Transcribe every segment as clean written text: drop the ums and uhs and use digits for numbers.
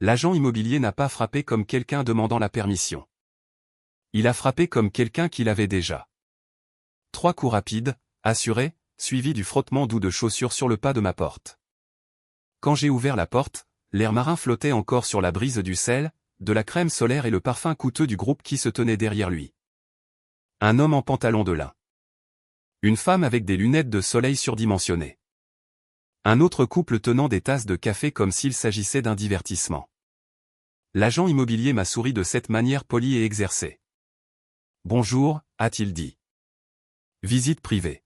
L'agent immobilier n'a pas frappé comme quelqu'un demandant la permission. Il a frappé comme quelqu'un qui l'avait déjà. 3 coups rapides, assurés, suivis du frottement doux de chaussures sur le pas de ma porte. Quand j'ai ouvert la porte, l'air marin flottait encore sur la brise du sel, de la crème solaire et le parfum coûteux du groupe qui se tenait derrière lui. Un homme en pantalon de lin. Une femme avec des lunettes de soleil surdimensionnées. Un autre couple tenant des tasses de café comme s'il s'agissait d'un divertissement. L'agent immobilier m'a souri de cette manière polie et exercée. « Bonjour », a-t-il dit. « Visite privée. »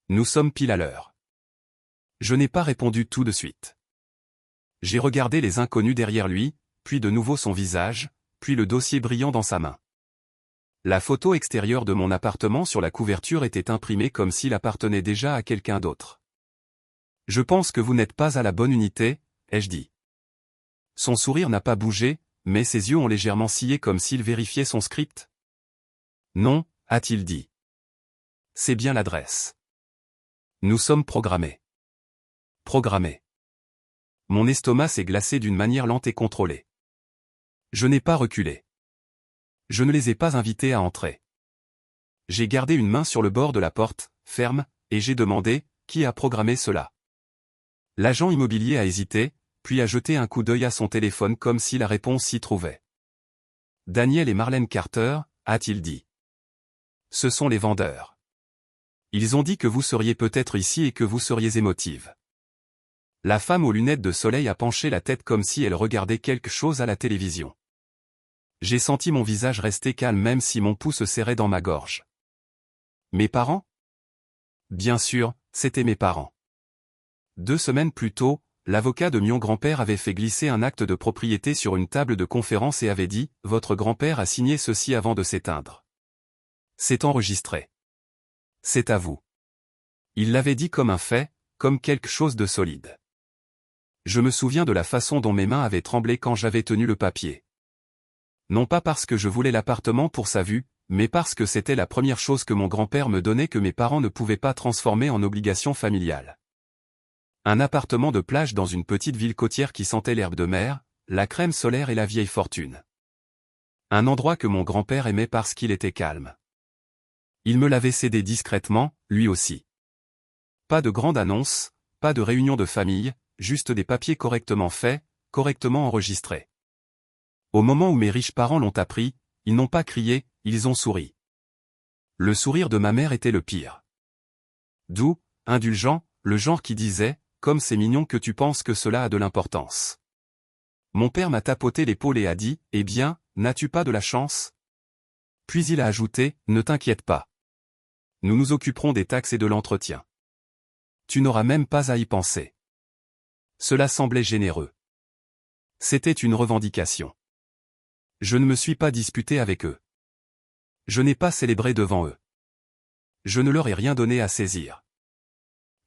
Nous sommes pile à l'heure. Je n'ai pas répondu tout de suite. J'ai regardé les inconnus derrière lui, puis de nouveau son visage, puis le dossier brillant dans sa main. La photo extérieure de mon appartement sur la couverture était imprimée comme s'il appartenait déjà à quelqu'un d'autre. « Je pense que vous n'êtes pas à la bonne unité », ai-je dit. Son sourire n'a pas bougé, mais ses yeux ont légèrement scié comme s'il vérifiait son script. « Non », a-t-il dit. « C'est bien l'adresse. Nous sommes programmés. » Programmés. Mon estomac s'est glacé d'une manière lente et contrôlée. Je n'ai pas reculé. Je ne les ai pas invités à entrer. J'ai gardé une main sur le bord de la porte, ferme, et j'ai demandé, qui a programmé cela? L'agent immobilier a hésité, puis a jeté un coup d'œil à son téléphone comme si la réponse s'y trouvait. Daniel et Marlène Carter, a-t-il dit. Ce sont les vendeurs. Ils ont dit que vous seriez peut-être ici et que vous seriez émotive. La femme aux lunettes de soleil a penché la tête comme si elle regardait quelque chose à la télévision. J'ai senti mon visage rester calme même si mon pouls se serrait dans ma gorge. Mes parents? Bien sûr, c'étaient mes parents. 2 semaines plus tôt, l'avocat de mon grand-père avait fait glisser un acte de propriété sur une table de conférence et avait dit « Votre grand-père a signé ceci avant de s'éteindre. C'est enregistré. C'est à vous. » Il l'avait dit comme un fait, comme quelque chose de solide. Je me souviens de la façon dont mes mains avaient tremblé quand j'avais tenu le papier. Non pas parce que je voulais l'appartement pour sa vue, mais parce que c'était la première chose que mon grand-père me donnait que mes parents ne pouvaient pas transformer en obligation familiale. Un appartement de plage dans une petite ville côtière qui sentait l'herbe de mer, la crème solaire et la vieille fortune. Un endroit que mon grand-père aimait parce qu'il était calme. Il me l'avait cédé discrètement, lui aussi. Pas de grande annonce, pas de réunion de famille, juste des papiers correctement faits, correctement enregistrés. Au moment où mes riches parents l'ont appris, ils n'ont pas crié, ils ont souri. Le sourire de ma mère était le pire. Doux, indulgent, le genre qui disait, comme c'est mignon que tu penses que cela a de l'importance. Mon père m'a tapoté l'épaule et a dit, eh bien, n'as-tu pas de la chance? Puis il a ajouté, ne t'inquiète pas. Nous nous occuperons des taxes et de l'entretien. Tu n'auras même pas à y penser. Cela semblait généreux. C'était une revendication. Je ne me suis pas disputé avec eux. Je n'ai pas célébré devant eux. Je ne leur ai rien donné à saisir.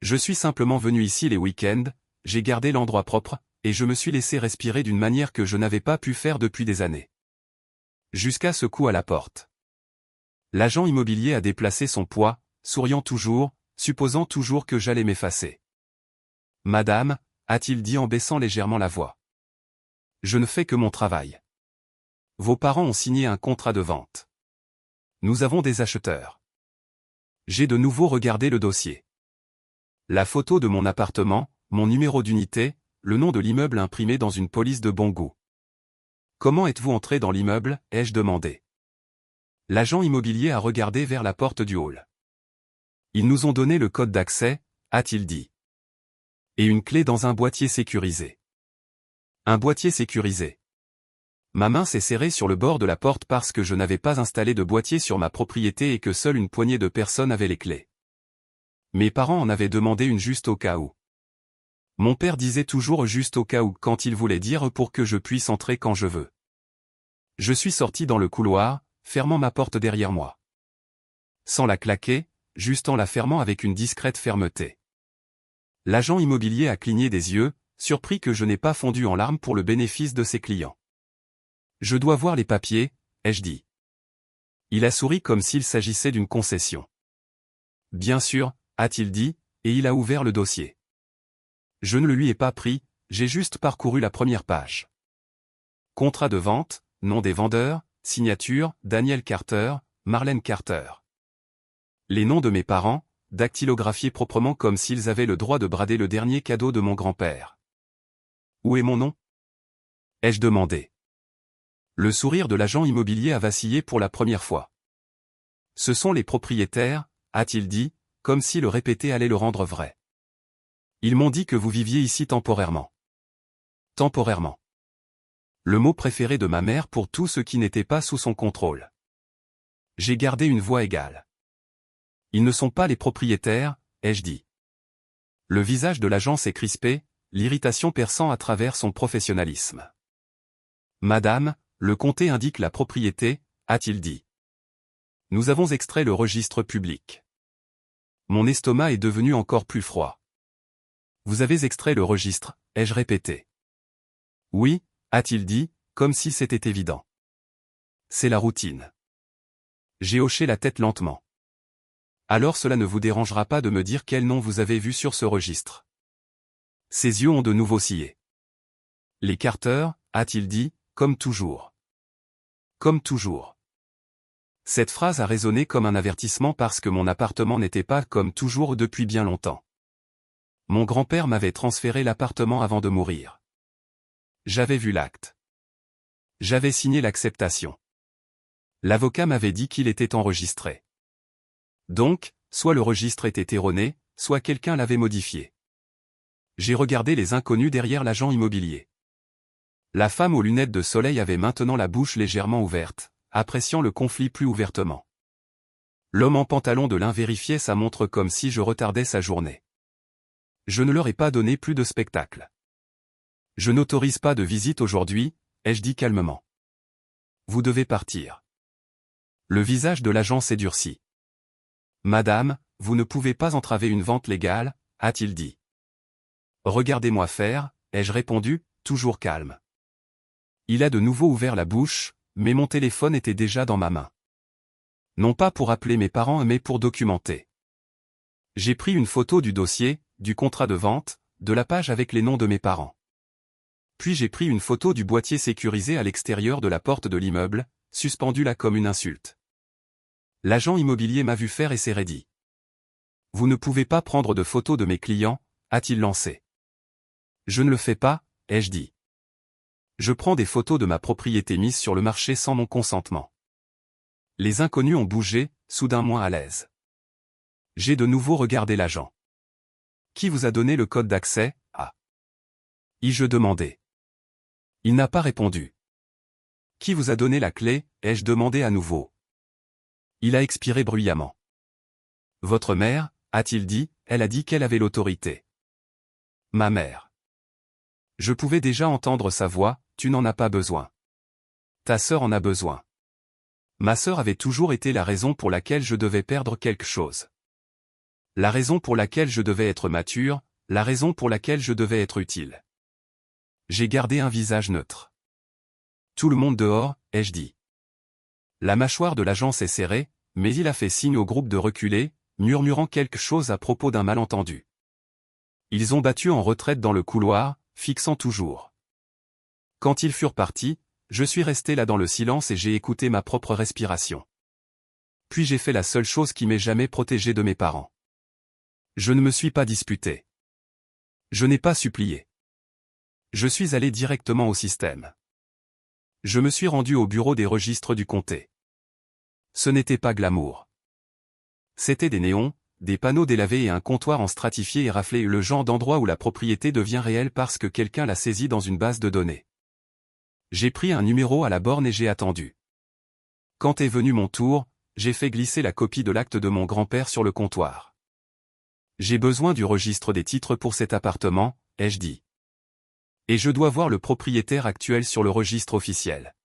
Je suis simplement venu ici les week-ends, j'ai gardé l'endroit propre, et je me suis laissé respirer d'une manière que je n'avais pas pu faire depuis des années. Jusqu'à ce coup à la porte. L'agent immobilier a déplacé son poids, souriant toujours, supposant toujours que j'allais m'effacer. « Madame », a-t-il dit en baissant légèrement la voix. « Je ne fais que mon travail. Vos parents ont signé un contrat de vente. Nous avons des acheteurs. » J'ai de nouveau regardé le dossier. La photo de mon appartement, mon numéro d'unité, le nom de l'immeuble imprimé dans une police de bon goût. « Comment êtes-vous entré dans l'immeuble » ai-je demandé. L'agent immobilier a regardé vers la porte du hall. « Ils nous ont donné le code d'accès » a-t-il dit. « Et une clé dans un boîtier sécurisé. » Un boîtier sécurisé. Ma main s'est serrée sur le bord de la porte parce que je n'avais pas installé de boîtier sur ma propriété et que seule une poignée de personnes avaient les clés. Mes parents en avaient demandé une juste au cas où. Mon père disait toujours juste au cas où quand il voulait dire pour que je puisse entrer quand je veux. Je suis sorti dans le couloir, fermant ma porte derrière moi. Sans la claquer, juste en la fermant avec une discrète fermeté. L'agent immobilier a cligné des yeux, surpris que je n'ai pas fondu en larmes pour le bénéfice de ses clients. « Je dois voir les papiers » ai-je dit. Il a souri comme s'il s'agissait d'une concession. « Bien sûr » a-t-il dit, et il a ouvert le dossier. Je ne le lui ai pas pris, j'ai juste parcouru la première page. Contrat de vente, nom des vendeurs, signature, Daniel Carter, Marlène Carter. Les noms de mes parents, dactylographiés proprement comme s'ils avaient le droit de brader le dernier cadeau de mon grand-père. Où est mon nom? Ai-je demandé. Le sourire de l'agent immobilier a vacillé pour la première fois. Ce sont les propriétaires, a-t-il dit, comme si le répéter allait le rendre vrai. Ils m'ont dit que vous viviez ici temporairement. Temporairement. Le mot préféré de ma mère pour tout ce qui n'était pas sous son contrôle. J'ai gardé une voix égale. Ils ne sont pas les propriétaires, ai-je dit. Le visage de l'agent s'est crispé, l'irritation perçant à travers son professionnalisme. Madame, le comté indique la propriété, a-t-il dit. Nous avons extrait le registre public. Mon estomac est devenu encore plus froid. Vous avez extrait le registre, ai-je répété. Oui, a-t-il dit, comme si c'était évident. C'est la routine. J'ai hoché la tête lentement. Alors cela ne vous dérangera pas de me dire quel nom vous avez vu sur ce registre. Ses yeux ont de nouveau scié. Les Carter, a-t-il dit, comme toujours. Comme toujours. Cette phrase a résonné comme un avertissement parce que mon appartement n'était pas comme toujours depuis bien longtemps. Mon grand-père m'avait transféré l'appartement avant de mourir. J'avais vu l'acte. J'avais signé l'acceptation. L'avocat m'avait dit qu'il était enregistré. Donc, soit le registre était erroné, soit quelqu'un l'avait modifié. J'ai regardé les inconnus derrière l'agent immobilier. La femme aux lunettes de soleil avait maintenant la bouche légèrement ouverte, appréciant le conflit plus ouvertement. L'homme en pantalon de lin vérifiait sa montre comme si je retardais sa journée. Je ne leur ai pas donné plus de spectacle. Je n'autorise pas de visite aujourd'hui, ai-je dit calmement. Vous devez partir. Le visage de l'agent s'est durci. Madame, vous ne pouvez pas entraver une vente légale, a-t-il dit. Regardez-moi faire, ai-je répondu, toujours calme. Il a de nouveau ouvert la bouche, mais mon téléphone était déjà dans ma main. Non pas pour appeler mes parents mais pour documenter. J'ai pris une photo du dossier, du contrat de vente, de la page avec les noms de mes parents. Puis j'ai pris une photo du boîtier sécurisé à l'extérieur de la porte de l'immeuble, suspendu là comme une insulte. L'agent immobilier m'a vu faire et s'est raidi. Vous ne pouvez pas prendre de photos de mes clients, a-t-il lancé. Je ne le fais pas, ai-je dit. Je prends des photos de ma propriété mise sur le marché sans mon consentement. Les inconnus ont bougé, soudain moins à l'aise. J'ai de nouveau regardé l'agent. Qui vous a donné le code d'accès, ai-je demandé. Il n'a pas répondu. Qui vous a donné la clé, ai-je demandé à nouveau. Il a expiré bruyamment. Votre mère, a-t-il dit, elle a dit qu'elle avait l'autorité. Ma mère. Je pouvais déjà entendre sa voix, tu n'en as pas besoin. Ta sœur en a besoin. Ma sœur avait toujours été la raison pour laquelle je devais perdre quelque chose. La raison pour laquelle je devais être mature, la raison pour laquelle je devais être utile. J'ai gardé un visage neutre. Tout le monde dehors, ai-je dit. La mâchoire de l'agent s'est serrée, mais il a fait signe au groupe de reculer, murmurant quelque chose à propos d'un malentendu. Ils ont battu en retraite dans le couloir, fixant toujours. Quand ils furent partis, je suis resté là dans le silence et j'ai écouté ma propre respiration. Puis j'ai fait la seule chose qui m'ait jamais protégé de mes parents. Je ne me suis pas disputé. Je n'ai pas supplié. Je suis allé directement au système. Je me suis rendu au bureau des registres du comté. Ce n'était pas glamour. C'était des néons, des panneaux délavés et un comptoir en stratifié et raflé, le genre d'endroit où la propriété devient réelle parce que quelqu'un l'a saisie dans une base de données. J'ai pris un numéro à la borne et j'ai attendu. Quand est venu mon tour, j'ai fait glisser la copie de l'acte de mon grand-père sur le comptoir. J'ai besoin du registre des titres pour cet appartement, ai-je dit. Et je dois voir le propriétaire actuel sur le registre officiel.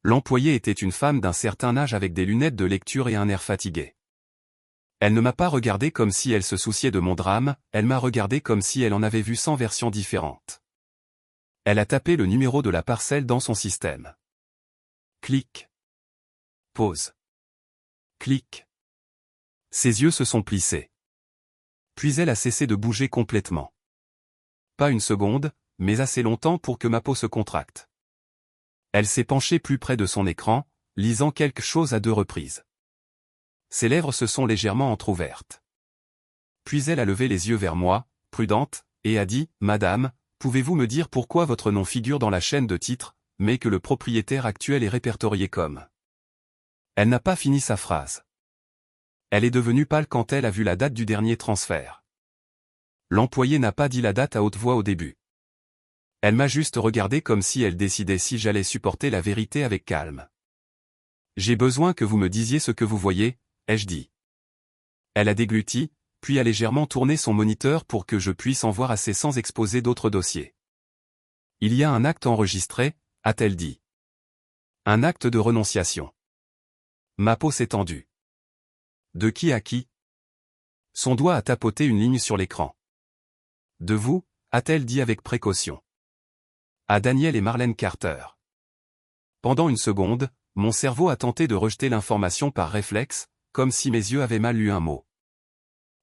L'employée était une femme d'un certain âge avec des lunettes de lecture et un air fatigué. Elle ne m'a pas regardé comme si elle se souciait de mon drame, elle m'a regardé comme si elle en avait vu 100 versions différentes. Elle a tapé le numéro de la parcelle dans son système. Clic. Pause. Clic. Ses yeux se sont plissés. Puis elle a cessé de bouger complètement. Pas une seconde, mais assez longtemps pour que ma peau se contracte. Elle s'est penchée plus près de son écran, lisant quelque chose à 2 reprises. Ses lèvres se sont légèrement entr'ouvertes. Puis elle a levé les yeux vers moi, prudente, et a dit « Madame, pouvez-vous me dire pourquoi votre nom figure dans la chaîne de titres, mais que le propriétaire actuel est répertorié comme ?» Elle n'a pas fini sa phrase. Elle est devenue pâle quand elle a vu la date du dernier transfert. L'employé n'a pas dit la date à haute voix au début. Elle m'a juste regardé comme si elle décidait si j'allais supporter la vérité avec calme. « J'ai besoin que vous me disiez ce que vous voyez, » ai-je dit. Elle a dégluti, puis a légèrement tourné son moniteur pour que je puisse en voir assez sans exposer d'autres dossiers. « Il y a un acte enregistré, » a-t-elle dit. « Un acte de renonciation. » Ma peau s'est tendue. De qui à qui? Son doigt a tapoté une ligne sur l'écran. De vous, a-t-elle dit avec précaution. À Daniel et Marlène Carter. Pendant une seconde, mon cerveau a tenté de rejeter l'information par réflexe, comme si mes yeux avaient mal lu un mot.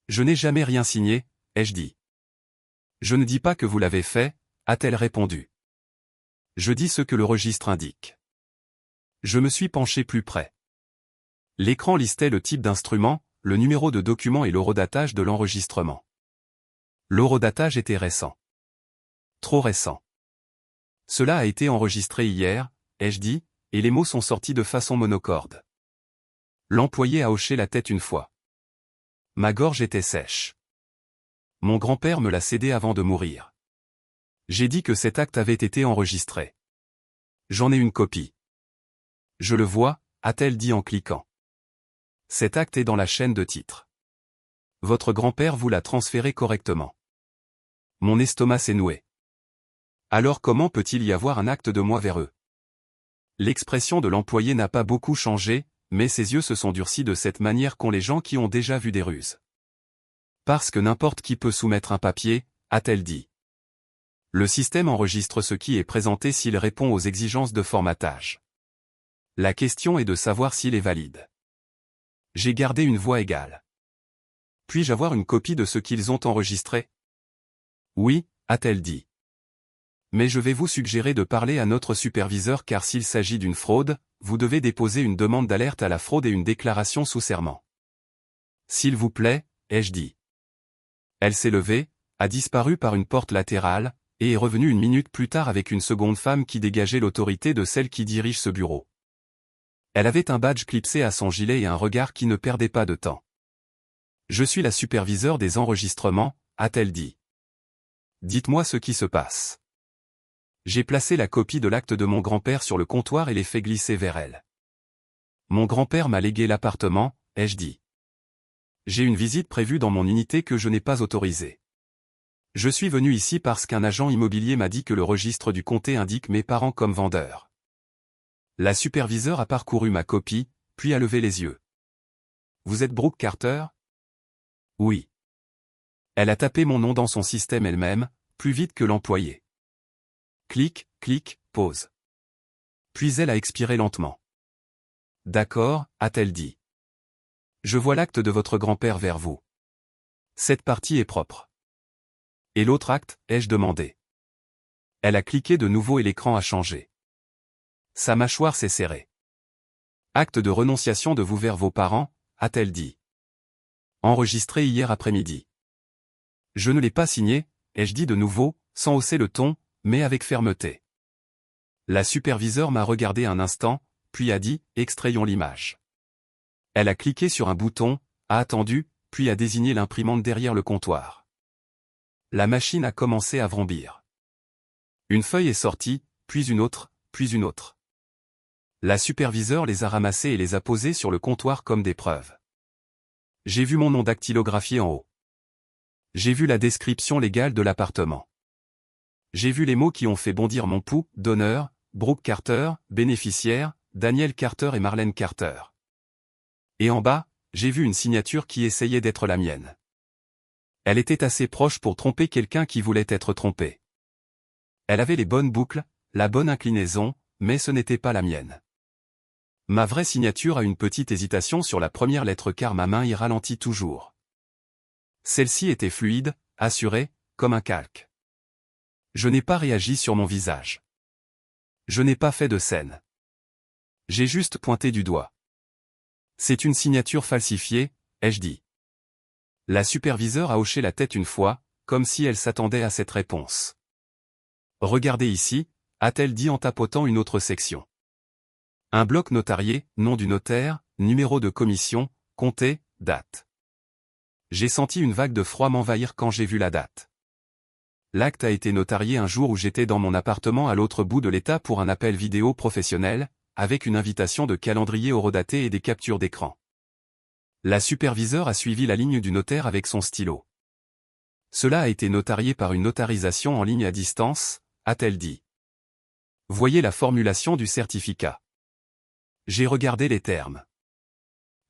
Je n'ai jamais rien signé, ai-je dit. Je ne dis pas que vous l'avez fait, a-t-elle répondu. Je dis ce que le registre indique. Je me suis penché plus près. L'écran listait le type d'instrument, le numéro de document et l'horodatage de l'enregistrement. L'horodatage était récent. Trop récent. Cela a été enregistré hier, ai-je dit, et les mots sont sortis de façon monocorde. L'employé a hoché la tête une fois. Ma gorge était sèche. Mon grand-père me l'a cédé avant de mourir. J'ai dit que cet acte avait été enregistré. J'en ai une copie. Je le vois, a-t-elle dit en cliquant. Cet acte est dans la chaîne de titres. Votre grand-père vous l'a transféré correctement. Mon estomac s'est noué. Alors comment peut-il y avoir un acte de moi vers eux? L'expression de l'employé n'a pas beaucoup changé, mais ses yeux se sont durcis de cette manière qu'ont les gens qui ont déjà vu des ruses. Parce que n'importe qui peut soumettre un papier, a-t-elle dit. Le système enregistre ce qui est présenté s'il répond aux exigences de formatage. La question est de savoir s'il est valide. J'ai gardé une voix égale. Puis-je avoir une copie de ce qu'ils ont enregistré? Oui, a-t-elle dit. Mais je vais vous suggérer de parler à notre superviseur car s'il s'agit d'une fraude, vous devez déposer une demande d'alerte à la fraude et une déclaration sous serment. S'il vous plaît, ai-je dit. Elle s'est levée, a disparu par une porte latérale, et est revenue une minute plus tard avec une seconde femme qui dégageait l'autorité de celle qui dirige ce bureau. Elle avait un badge clipsé à son gilet et un regard qui ne perdait pas de temps. Je suis la superviseure des enregistrements, a-t-elle dit. Dites-moi ce qui se passe. J'ai placé la copie de l'acte de mon grand-père sur le comptoir et l'ai fait glisser vers elle. Mon grand-père m'a légué l'appartement, ai-je dit. J'ai une visite prévue dans mon unité que je n'ai pas autorisée. Je suis venu ici parce qu'un agent immobilier m'a dit que le registre du comté indique mes parents comme vendeurs. La superviseure a parcouru ma copie, puis a levé les yeux. Vous êtes Brooke Carter? Oui. Elle a tapé mon nom dans son système elle-même, plus vite que l'employé. Clic, clic, pause. Puis elle a expiré lentement. D'accord, a-t-elle dit. Je vois l'acte de votre grand-père vers vous. Cette partie est propre. Et l'autre acte, ai-je demandé. Elle a cliqué de nouveau et l'écran a changé. Sa mâchoire s'est serrée. Acte de renonciation de vous vers vos parents, a-t-elle dit. Enregistré hier après-midi. Je ne l'ai pas signé, ai-je dit de nouveau, sans hausser le ton, mais avec fermeté. La superviseure m'a regardé un instant, puis a dit, extrayons l'image. Elle a cliqué sur un bouton, a attendu, puis a désigné l'imprimante derrière le comptoir. La machine a commencé à vrombir. Une feuille est sortie, puis une autre, puis une autre. La superviseure les a ramassées et les a posées sur le comptoir comme des preuves. J'ai vu mon nom dactylographié en haut. J'ai vu la description légale de l'appartement. J'ai vu les mots qui ont fait bondir mon pouls, donneur, Brooke Carter, bénéficiaire, Daniel Carter et Marlène Carter. Et en bas, j'ai vu une signature qui essayait d'être la mienne. Elle était assez proche pour tromper quelqu'un qui voulait être trompé. Elle avait les bonnes boucles, la bonne inclinaison, mais ce n'était pas la mienne. Ma vraie signature a une petite hésitation sur la première lettre car ma main y ralentit toujours. Celle-ci était fluide, assurée, comme un calque. Je n'ai pas réagi sur mon visage. Je n'ai pas fait de scène. J'ai juste pointé du doigt. C'est une signature falsifiée, ai-je dit. La superviseure a hoché la tête une fois, comme si elle s'attendait à cette réponse. Regardez ici, a-t-elle dit en tapotant une autre section. Un bloc notarié, nom du notaire, numéro de commission, comté, date. J'ai senti une vague de froid m'envahir quand j'ai vu la date. L'acte a été notarié un jour où j'étais dans mon appartement à l'autre bout de l'État pour un appel vidéo professionnel, avec une invitation de calendrier horodaté et des captures d'écran. La superviseure a suivi la ligne du notaire avec son stylo. Cela a été notarié par une notarisation en ligne à distance, a-t-elle dit. Voyez la formulation du certificat. J'ai regardé les termes.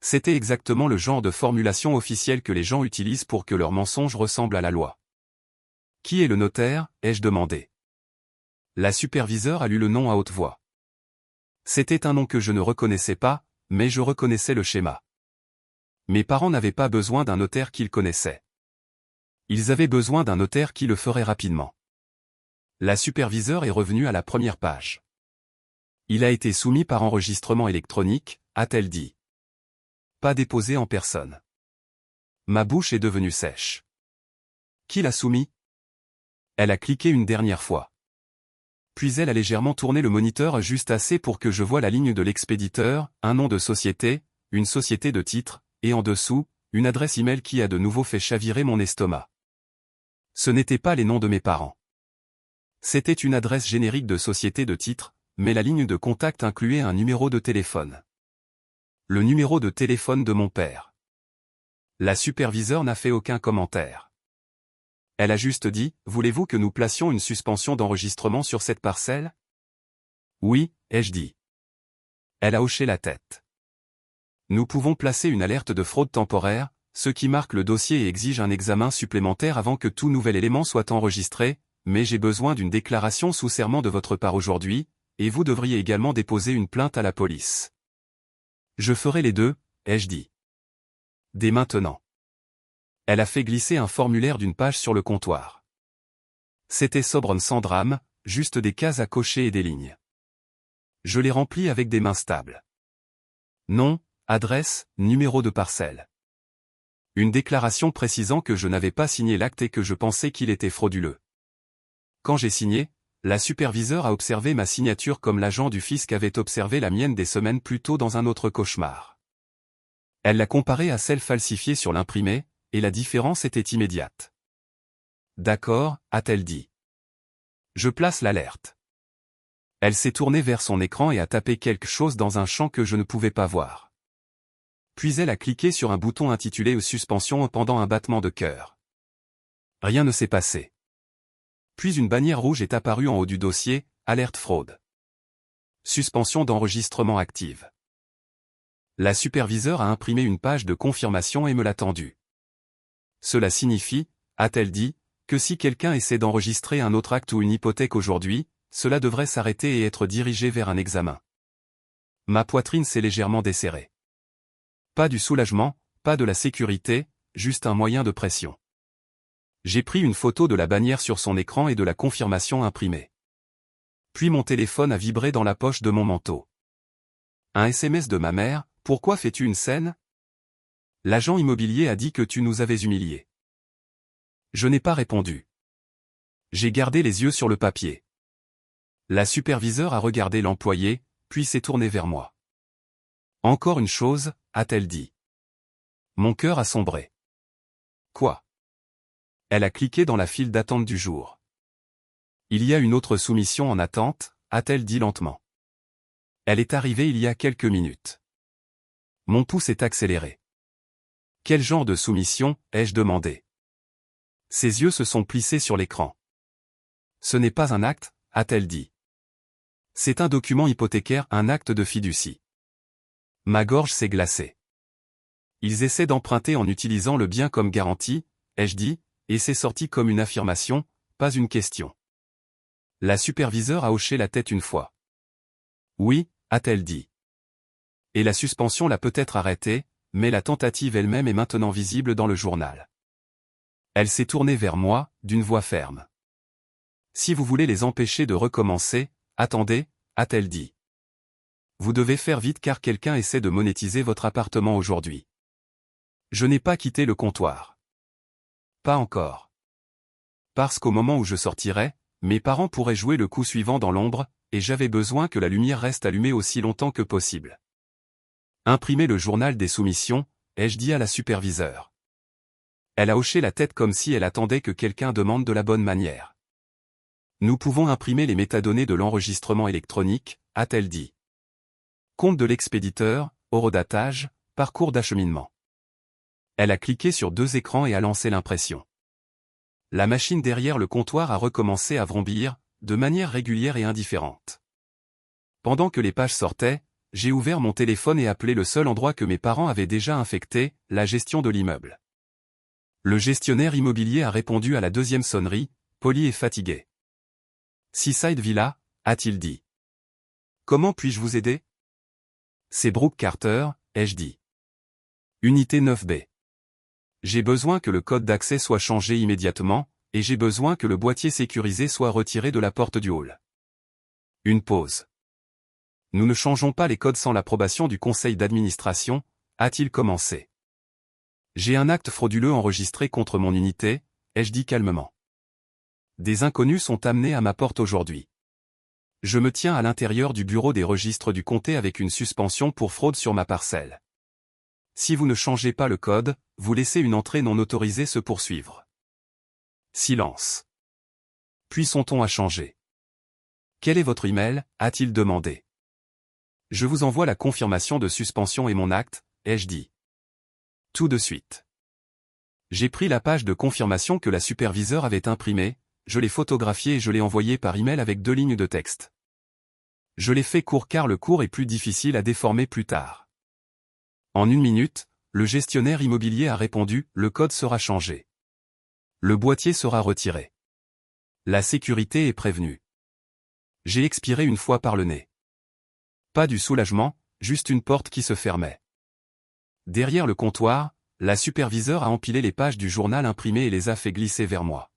C'était exactement le genre de formulation officielle que les gens utilisent pour que leur mensonge ressemble à la loi. Qui est le notaire, ai-je demandé. La superviseure a lu le nom à haute voix. C'était un nom que je ne reconnaissais pas, mais je reconnaissais le schéma. Mes parents n'avaient pas besoin d'un notaire qu'ils connaissaient. Ils avaient besoin d'un notaire qui le ferait rapidement. La superviseure est revenue à la première page. Il a été soumis par enregistrement électronique, a-t-elle dit. Pas déposé en personne. Ma bouche est devenue sèche. Qui l'a soumis? Elle a cliqué une dernière fois. Puis elle a légèrement tourné le moniteur juste assez pour que je voie la ligne de l'expéditeur, un nom de société, une société de titre, et en dessous, une adresse email qui a de nouveau fait chavirer mon estomac. Ce n'étaient pas les noms de mes parents. C'était une adresse générique de société de titre, mais la ligne de contact incluait un numéro de téléphone. Le numéro de téléphone de mon père. La superviseure n'a fait aucun commentaire. Elle a juste dit, voulez-vous que nous placions une suspension d'enregistrement sur cette parcelle? Oui, ai-je dit. Elle a hoché la tête. Nous pouvons placer une alerte de fraude temporaire, ce qui marque le dossier et exige un examen supplémentaire avant que tout nouvel élément soit enregistré, mais j'ai besoin d'une déclaration sous serment de votre part aujourd'hui, et vous devriez également déposer une plainte à la police. Je ferai les deux, ai-je dit. Dès maintenant. Elle a fait glisser un formulaire d'une page sur le comptoir. C'était sobre sans drame, juste des cases à cocher et des lignes. Je les remplis avec des mains stables. Nom, adresse, numéro de parcelle. Une déclaration précisant que je n'avais pas signé l'acte et que je pensais qu'il était frauduleux. Quand j'ai signé, la superviseure a observé ma signature comme l'agent du fisc avait observé la mienne des semaines plus tôt dans un autre cauchemar. Elle l'a comparée à celle falsifiée sur l'imprimé, et la différence était immédiate. D'accord, a-t-elle dit. Je place l'alerte. Elle s'est tournée vers son écran et a tapé quelque chose dans un champ que je ne pouvais pas voir. Puis elle a cliqué sur un bouton intitulé « Suspension » pendant un battement de cœur. Rien ne s'est passé. Puis une bannière rouge est apparue en haut du dossier, « Alerte fraude ». Suspension d'enregistrement active. La superviseure a imprimé une page de confirmation et me l'a tendue. Cela signifie, a-t-elle dit, que si quelqu'un essaie d'enregistrer un autre acte ou une hypothèque aujourd'hui, cela devrait s'arrêter et être dirigé vers un examen. Ma poitrine s'est légèrement desserrée. Pas du soulagement, pas de la sécurité, juste un moyen de pression. J'ai pris une photo de la bannière sur son écran et de la confirmation imprimée. Puis mon téléphone a vibré dans la poche de mon manteau. Un SMS de ma mère, « Pourquoi fais-tu une scène ? L'agent immobilier a dit que tu nous avais humiliés. » Je n'ai pas répondu. J'ai gardé les yeux sur le papier. La superviseure a regardé l'employé, puis s'est tournée vers moi. Encore une chose, a-t-elle dit. Mon cœur a sombré. Quoi? Elle a cliqué dans la file d'attente du jour. Il y a une autre soumission en attente, a-t-elle dit lentement. Elle est arrivée il y a quelques minutes. Mon pouce est accéléré. Quel genre de soumission, ai-je demandé. Ses yeux se sont plissés sur l'écran. Ce n'est pas un acte, a-t-elle dit. C'est un document hypothécaire, un acte de fiducie. Ma gorge s'est glacée. Ils essaient d'emprunter en utilisant le bien comme garantie, ai-je dit, et c'est sorti comme une affirmation, pas une question. La superviseure a hoché la tête une fois. Oui, a-t-elle dit. Et la suspension l'a peut-être arrêtée, mais la tentative elle-même est maintenant visible dans le journal. Elle s'est tournée vers moi, d'une voix ferme. Si vous voulez les empêcher de recommencer, attendez, a-t-elle dit. Vous devez faire vite car quelqu'un essaie de monétiser votre appartement aujourd'hui. Je n'ai pas quitté le comptoir. Pas encore. Parce qu'au moment où je sortirai, mes parents pourraient jouer le coup suivant dans l'ombre, et j'avais besoin que la lumière reste allumée aussi longtemps que possible. Imprimez le journal des soumissions, ai-je dit à la superviseure. Elle a hoché la tête comme si elle attendait que quelqu'un demande de la bonne manière. Nous pouvons imprimer les métadonnées de l'enregistrement électronique, a-t-elle dit. Compte de l'expéditeur, horodatage, parcours d'acheminement. Elle a cliqué sur 2 écrans et a lancé l'impression. La machine derrière le comptoir a recommencé à vrombir, de manière régulière et indifférente. Pendant que les pages sortaient, j'ai ouvert mon téléphone et appelé le seul endroit que mes parents avaient déjà infecté, la gestion de l'immeuble. Le gestionnaire immobilier a répondu à la 2e sonnerie, poli et fatigué. Seaside Villa, a-t-il dit. Comment puis-je vous aider? C'est Brooke Carter, ai-je dit. Unité 9B. J'ai besoin que le code d'accès soit changé immédiatement, et j'ai besoin que le boîtier sécurisé soit retiré de la porte du hall. Une pause. Nous ne changeons pas les codes sans l'approbation du conseil d'administration, a-t-il commencé. J'ai un acte frauduleux enregistré contre mon unité, ai-je dit calmement. Des inconnus sont amenés à ma porte aujourd'hui. Je me tiens à l'intérieur du bureau des registres du comté avec une suspension pour fraude sur ma parcelle. Si vous ne changez pas le code, vous laissez une entrée non autorisée se poursuivre. Silence. Puis son ton a changé. Quel est votre email, a-t-il demandé. Je vous envoie la confirmation de suspension et mon acte, ai-je dit. Tout de suite. J'ai pris la page de confirmation que la superviseure avait imprimée, je l'ai photographiée et je l'ai envoyée par email avec 2 lignes de texte. Je l'ai fait court car le court est plus difficile à déformer plus tard. En 1 minute, le gestionnaire immobilier a répondu, le code sera changé. Le boîtier sera retiré. La sécurité est prévenue. J'ai expiré une fois par le nez. Pas du soulagement, juste une porte qui se fermait. Derrière le comptoir, la superviseure a empilé les pages du journal imprimé et les a fait glisser vers moi.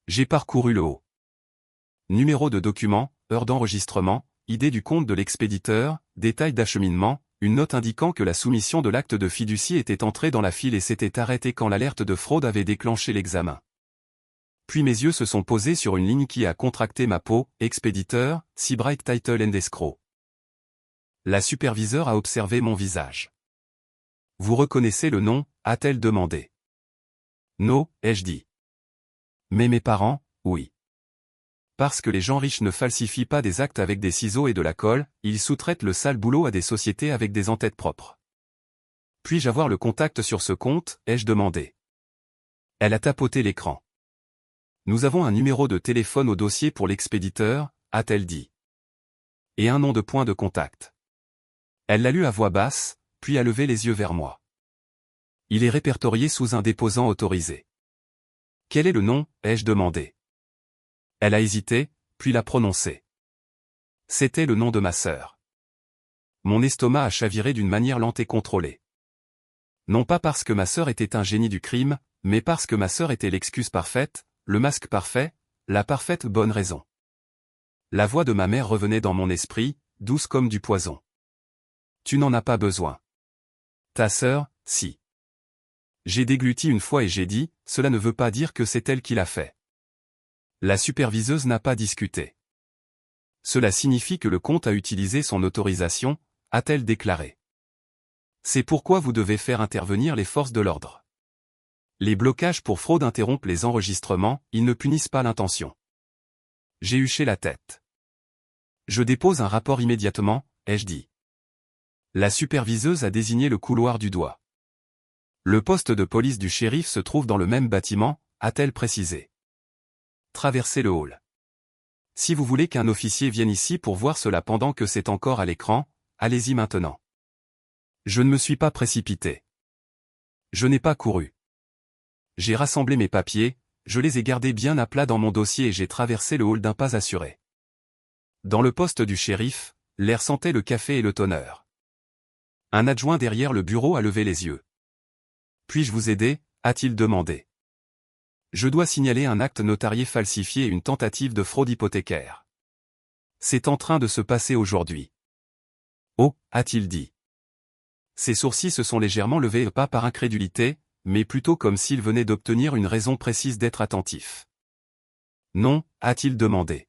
J'ai parcouru le haut. Numéro de document, heure d'enregistrement, idée du compte de l'expéditeur, détail d'acheminement, une note indiquant que la soumission de l'acte de fiducie était entrée dans la file et s'était arrêtée quand l'alerte de fraude avait déclenché l'examen. Puis mes yeux se sont posés sur une ligne qui a contracté ma peau, expéditeur, Seabright Title and Escrow. La superviseure a observé mon visage. Vous reconnaissez le nom, a-t-elle demandé. Non, ai-je dit. Mais mes parents, oui. Parce que les gens riches ne falsifient pas des actes avec des ciseaux et de la colle, ils sous-traitent le sale boulot à des sociétés avec des en-têtes propres. Puis-je avoir le contact sur ce compte, ai-je demandé. Elle a tapoté l'écran. Nous avons un numéro de téléphone au dossier pour l'expéditeur, a-t-elle dit. Et un nom de point de contact. Elle l'a lu à voix basse, puis a levé les yeux vers moi. Il est répertorié sous un déposant autorisé. Quel est le nom, ai-je demandé. Elle a hésité, puis l'a prononcé. C'était le nom de ma sœur. Mon estomac a chaviré d'une manière lente et contrôlée. Non pas parce que ma sœur était un génie du crime, mais parce que ma sœur était l'excuse parfaite, le masque parfait, la parfaite bonne raison. La voix de ma mère revenait dans mon esprit, douce comme du poison. Tu n'en as pas besoin. Ta sœur, si. J'ai dégluti une fois et j'ai dit, cela ne veut pas dire que c'est elle qui l'a fait. La superviseuse n'a pas discuté. Cela signifie que le compte a utilisé son autorisation, a-t-elle déclaré. C'est pourquoi vous devez faire intervenir les forces de l'ordre. Les blocages pour fraude interrompent les enregistrements, ils ne punissent pas l'intention. J'ai huché la tête. Je dépose un rapport immédiatement, ai-je dit. La superviseuse a désigné le couloir du doigt. Le poste de police du shérif se trouve dans le même bâtiment, a-t-elle précisé. Traversez le hall. Si vous voulez qu'un officier vienne ici pour voir cela pendant que c'est encore à l'écran, allez-y maintenant. Je ne me suis pas précipité. Je n'ai pas couru. J'ai rassemblé mes papiers, je les ai gardés bien à plat dans mon dossier et j'ai traversé le hall d'un pas assuré. Dans le poste du shérif, l'air sentait le café et le toner. Un adjoint derrière le bureau a levé les yeux. Puis-je vous aider, a-t-il demandé. Je dois signaler un acte notarié falsifié et une tentative de fraude hypothécaire. C'est en train de se passer aujourd'hui. Oh, a-t-il dit. Ses sourcils se sont légèrement levés, pas par incrédulité, mais plutôt comme s'il venait d'obtenir une raison précise d'être attentif. Non, a-t-il demandé.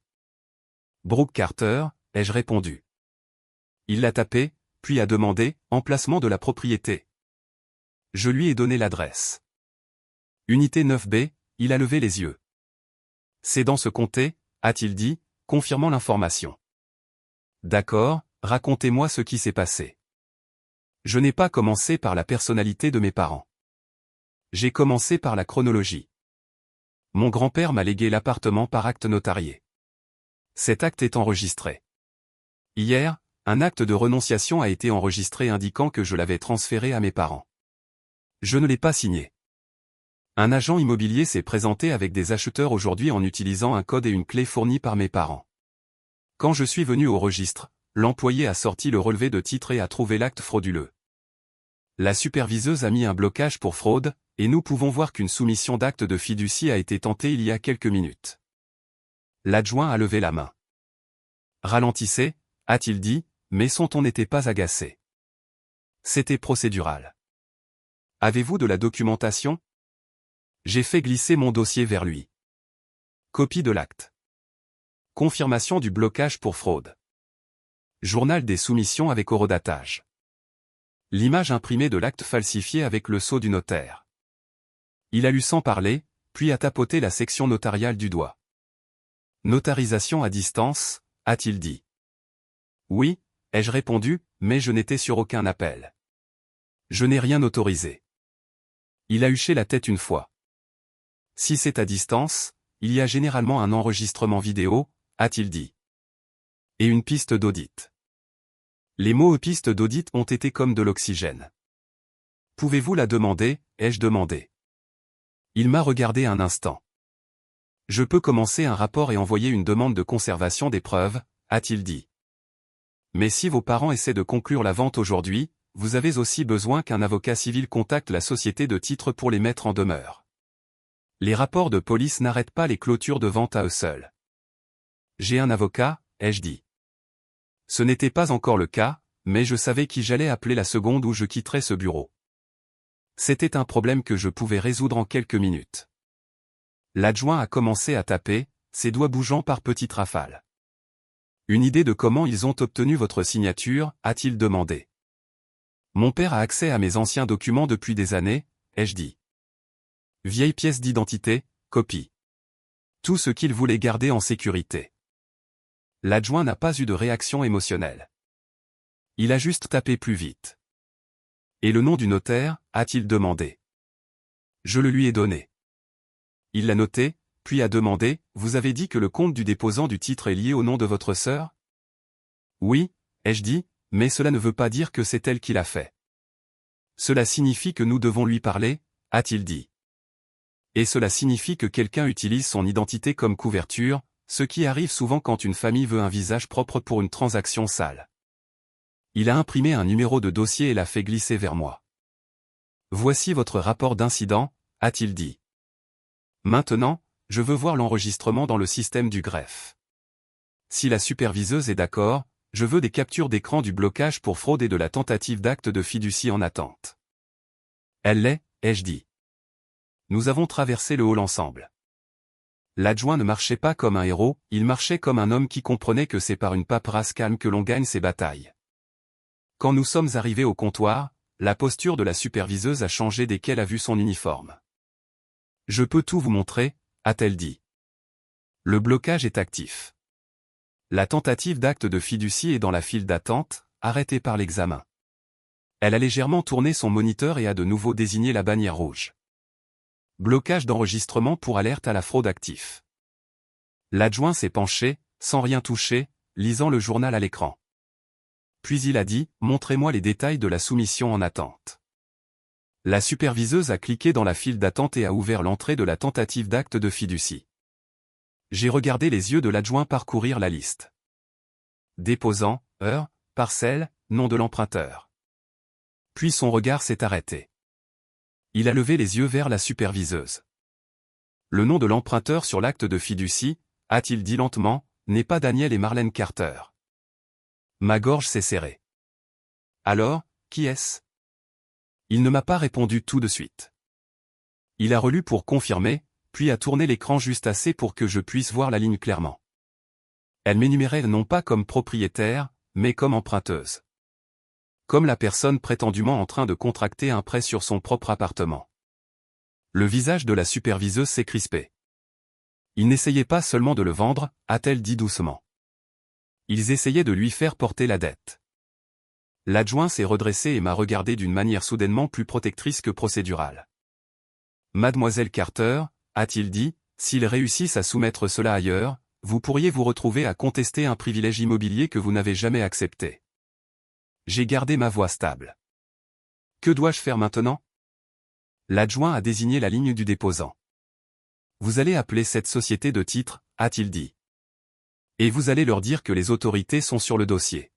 Brooke Carter, ai-je répondu. Il l'a tapé, puis a demandé, emplacement de la propriété. Je lui ai donné l'adresse. Unité 9B, il a levé les yeux. C'est dans ce comté, a-t-il dit, confirmant l'information. D'accord, racontez-moi ce qui s'est passé. Je n'ai pas commencé par la personnalité de mes parents. J'ai commencé par la chronologie. Mon grand-père m'a légué l'appartement par acte notarié. Cet acte est enregistré. Hier, un acte de renonciation a été enregistré indiquant que je l'avais transféré à mes parents. Je ne l'ai pas signé. Un agent immobilier s'est présenté avec des acheteurs aujourd'hui en utilisant un code et une clé fournis par mes parents. Quand je suis venu au registre, l'employé a sorti le relevé de titre et a trouvé l'acte frauduleux. La superviseuse a mis un blocage pour fraude, et nous pouvons voir qu'une soumission d'acte de fiducie a été tentée il y a quelques minutes. L'adjoint a levé la main. Ralentissez, a-t-il dit, mais son ton n'était pas agacé. C'était procédural. Avez-vous de la documentation? J'ai fait glisser mon dossier vers lui. Copie de l'acte. Confirmation du blocage pour fraude. Journal des soumissions avec horodatage. L'image imprimée de l'acte falsifié avec le sceau du notaire. Il a lu sans parler, puis a tapoté la section notariale du doigt. Notarisation à distance, a-t-il dit. Oui, ai-je répondu, mais je n'étais sur aucun appel. Je n'ai rien autorisé. Il a hoché la tête une fois. Si c'est à distance, il y a généralement un enregistrement vidéo, a-t-il dit. Et une piste d'audit. Les mots piste d'audit ont été comme de l'oxygène. Pouvez-vous la demander, ai-je demandé. Il m'a regardé un instant. Je peux commencer un rapport et envoyer une demande de conservation des preuves, a-t-il dit. Mais si vos parents essaient de conclure la vente aujourd'hui, vous avez aussi besoin qu'un avocat civil contacte la société de titres pour les mettre en demeure. Les rapports de police n'arrêtent pas les clôtures de vente à eux seuls. J'ai un avocat, ai-je dit. Ce n'était pas encore le cas, mais je savais qui j'allais appeler la seconde où je quitterais ce bureau. C'était un problème que je pouvais résoudre en quelques minutes. L'adjoint a commencé à taper, ses doigts bougeant par petites rafales. Une idée de comment ils ont obtenu votre signature, a-t-il demandé. Mon père a accès à mes anciens documents depuis des années, ai-je dit. Vieille pièce d'identité, copie. Tout ce qu'il voulait garder en sécurité. L'adjoint n'a pas eu de réaction émotionnelle. Il a juste tapé plus vite. Et le nom du notaire, a-t-il demandé. Je le lui ai donné. Il l'a noté, puis a demandé, vous avez dit que le compte du déposant du titre est lié au nom de votre sœur? Oui, ai-je dit, mais cela ne veut pas dire que c'est elle qui l'a fait. Cela signifie que nous devons lui parler, a-t-il dit. Et cela signifie que quelqu'un utilise son identité comme couverture, ce qui arrive souvent quand une famille veut un visage propre pour une transaction sale. Il a imprimé un numéro de dossier et l'a fait glisser vers moi. Voici votre rapport d'incident, a-t-il dit. Maintenant, je veux voir l'enregistrement dans le système du greffe. Si la superviseuse est d'accord, je veux des captures d'écran du blocage pour fraude et de la tentative d'acte de fiducie en attente. Elle l'est, ai-je dit. Nous avons traversé le hall ensemble. L'adjoint ne marchait pas comme un héros, il marchait comme un homme qui comprenait que c'est par une paperasse calme que l'on gagne ses batailles. Quand nous sommes arrivés au comptoir, la posture de la superviseuse a changé dès qu'elle a vu son uniforme. Je peux tout vous montrer, a-t-elle dit. Le blocage est actif. La tentative d'acte de fiducie est dans la file d'attente, arrêtée par l'examen. Elle a légèrement tourné son moniteur et a de nouveau désigné la bannière rouge. Blocage d'enregistrement pour alerte à la fraude actif. L'adjoint s'est penché, sans rien toucher, lisant le journal à l'écran. Puis il a dit, montrez-moi les détails de la soumission en attente. La superviseuse a cliqué dans la file d'attente et a ouvert l'entrée de la tentative d'acte de fiducie. J'ai regardé les yeux de l'adjoint parcourir la liste. Déposant, heure, parcelle, nom de l'emprunteur. Puis son regard s'est arrêté. Il a levé les yeux vers la superviseuse. Le nom de l'emprunteur sur l'acte de fiducie, a-t-il dit lentement, n'est pas Daniel et Marlène Carter. Ma gorge s'est serrée. Alors, qui est-ce? Il ne m'a pas répondu tout de suite. Il a relu pour confirmer, puis a tourné l'écran juste assez pour que je puisse voir la ligne clairement. Elle m'énumérait non pas comme propriétaire, mais comme emprunteuse. Comme la personne prétendument en train de contracter un prêt sur son propre appartement. Le visage de la superviseuse s'est crispé. Ils n'essayaient pas seulement de le vendre, a-t-elle dit doucement. Ils essayaient de lui faire porter la dette. L'adjoint s'est redressé et m'a regardé d'une manière soudainement plus protectrice que procédurale. Mademoiselle Carter, a-t-il dit, s'ils réussissent à soumettre cela ailleurs, vous pourriez vous retrouver à contester un privilège immobilier que vous n'avez jamais accepté. J'ai gardé ma voix stable. Que dois-je faire maintenant? L'adjoint a désigné la ligne du déposant. Vous allez appeler cette société de titres, a-t-il dit. Et vous allez leur dire que les autorités sont sur le dossier.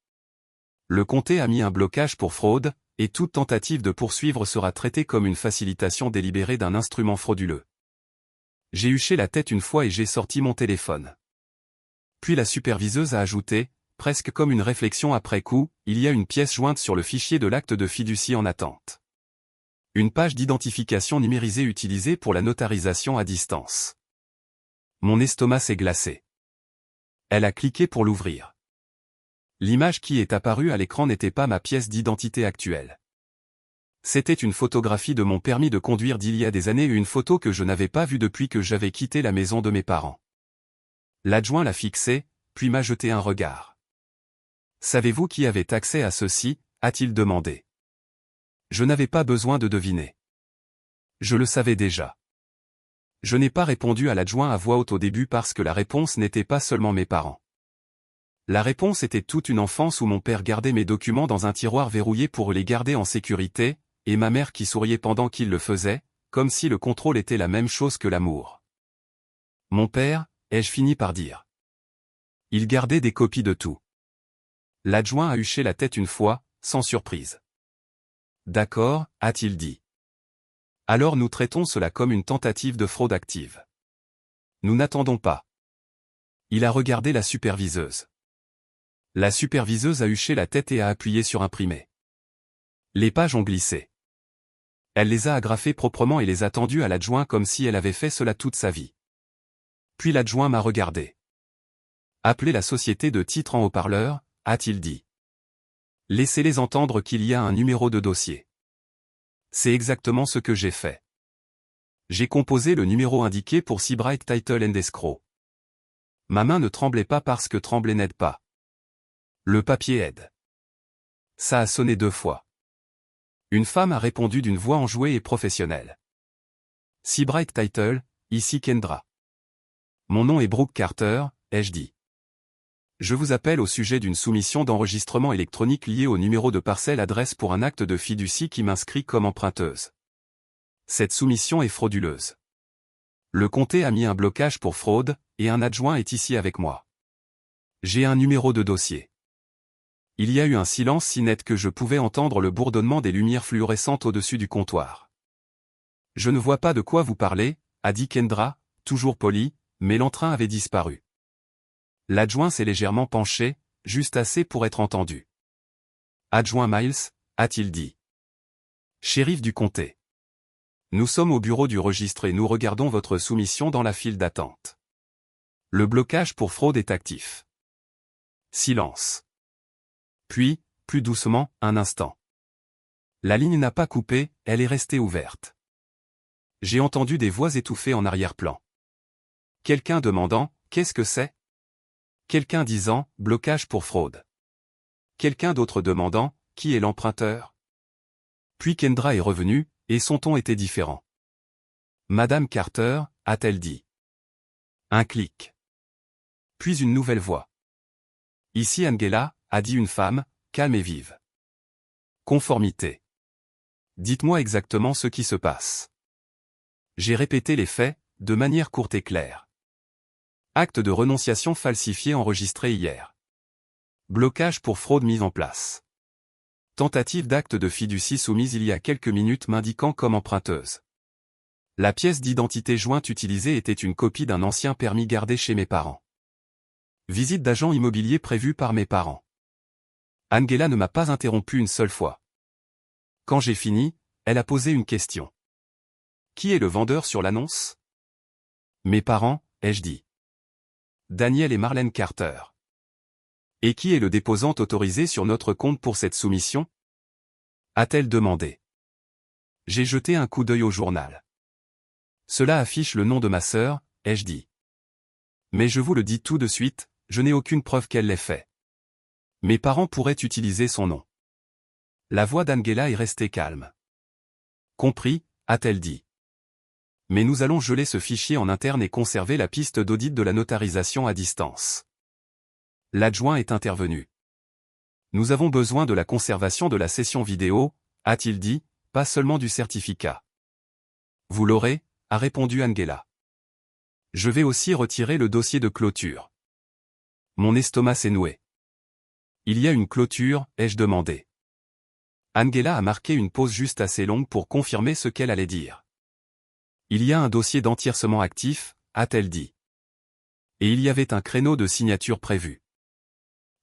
Le comté a mis un blocage pour fraude, et toute tentative de poursuivre sera traitée comme une facilitation délibérée d'un instrument frauduleux. J'ai huché la tête une fois et j'ai sorti mon téléphone. Puis la superviseuse a ajouté, presque comme une réflexion après coup, il y a une pièce jointe sur le fichier de l'acte de fiducie en attente. Une page d'identification numérisée utilisée pour la notarisation à distance. Mon estomac s'est glacé. Elle a cliqué pour l'ouvrir. L'image qui est apparue à l'écran n'était pas ma pièce d'identité actuelle. C'était une photographie de mon permis de conduire d'il y a des années et une photo que je n'avais pas vue depuis que j'avais quitté la maison de mes parents. L'adjoint l'a fixée, puis m'a jeté un regard. « Savez-vous qui avait accès à ceci ?» a-t-il demandé. Je n'avais pas besoin de deviner. Je le savais déjà. Je n'ai pas répondu à l'adjoint à voix haute au début parce que la réponse n'était pas seulement mes parents. La réponse était toute une enfance où mon père gardait mes documents dans un tiroir verrouillé pour les garder en sécurité, et ma mère qui souriait pendant qu'il le faisait, comme si le contrôle était la même chose que l'amour. Mon père, ai-je fini par dire. Il gardait des copies de tout. L'adjoint a huché la tête une fois, sans surprise. D'accord, a-t-il dit. Alors nous traitons cela comme une tentative de fraude active. Nous n'attendons pas. Il a regardé la superviseuse. La superviseuse a huché la tête et a appuyé sur imprimer. Les pages ont glissé. Elle les a agrafées proprement et les a tendues à l'adjoint comme si elle avait fait cela toute sa vie. Puis l'adjoint m'a regardé. Appelez la société de titres en haut-parleur, a-t-il dit. Laissez-les entendre qu'il y a un numéro de dossier. C'est exactement ce que j'ai fait. J'ai composé le numéro indiqué pour Seabright Title & Escrow. Ma main ne tremblait pas parce que trembler n'aide pas. Le papier aide. Ça a sonné 2 fois. Une femme a répondu d'une voix enjouée et professionnelle. Seabright Title, ici Kendra. Mon nom est Brooke Carter, ai-je dit. Je vous appelle au sujet d'une soumission d'enregistrement électronique liée au numéro de parcelle adresse pour un acte de fiducie qui m'inscrit comme emprunteuse. Cette soumission est frauduleuse. Le comté a mis un blocage pour fraude, et un adjoint est ici avec moi. J'ai un numéro de dossier. Il y a eu un silence si net que je pouvais entendre le bourdonnement des lumières fluorescentes au-dessus du comptoir. Je ne vois pas de quoi vous parlez, a dit Kendra, toujours polie, mais l'entrain avait disparu. L'adjoint s'est légèrement penché, juste assez pour être entendu. Adjoint Miles, a-t-il dit. Shérif du comté. Nous sommes au bureau du registre et nous regardons votre soumission dans la file d'attente. Le blocage pour fraude est actif. Silence. Puis, plus doucement, un instant. La ligne n'a pas coupé, elle est restée ouverte. J'ai entendu des voix étouffées en arrière-plan. Quelqu'un demandant, qu'est-ce que c'est? Quelqu'un disant, blocage pour fraude. Quelqu'un d'autre demandant, qui est l'emprunteur? Puis Kendra est revenue, et son ton était différent. Madame Carter, a-t-elle dit. Un clic. Puis une nouvelle voix. Ici Angela, a dit une femme, calme et vive. Conformité. Dites-moi exactement ce qui se passe. J'ai répété les faits, de manière courte et claire. Acte de renonciation falsifié enregistré hier. Blocage pour fraude mis en place. Tentative d'acte de fiducie soumise il y a quelques minutes m'indiquant comme emprunteuse. La pièce d'identité jointe utilisée était une copie d'un ancien permis gardé chez mes parents. Visite d'agent immobilier prévue par mes parents. Angela ne m'a pas interrompu une seule fois. Quand j'ai fini, elle a posé une question. Qui est le vendeur sur l'annonce? Mes parents, ai-je dit. Daniel et Marlène Carter. Et qui est le déposant autorisé sur notre compte pour cette soumission? A-t-elle demandé. J'ai jeté un coup d'œil au journal. Cela affiche le nom de ma sœur, ai-je dit. Mais je vous le dis tout de suite, je n'ai aucune preuve qu'elle l'ait fait. Mes parents pourraient utiliser son nom. La voix d'Angela est restée calme. Compris, a-t-elle dit. Mais nous allons geler ce fichier en interne et conserver la piste d'audit de la notarisation à distance. L'adjoint est intervenu. Nous avons besoin de la conservation de la session vidéo, a-t-il dit, pas seulement du certificat. Vous l'aurez, a répondu Angela. Je vais aussi retirer le dossier de clôture. Mon estomac s'est noué. Il y a une clôture, ai-je demandé. Angela a marqué une pause juste assez longue pour confirmer ce qu'elle allait dire. Il y a un dossier d'entièrcement actif, a-t-elle dit. Et il y avait un créneau de signature prévu.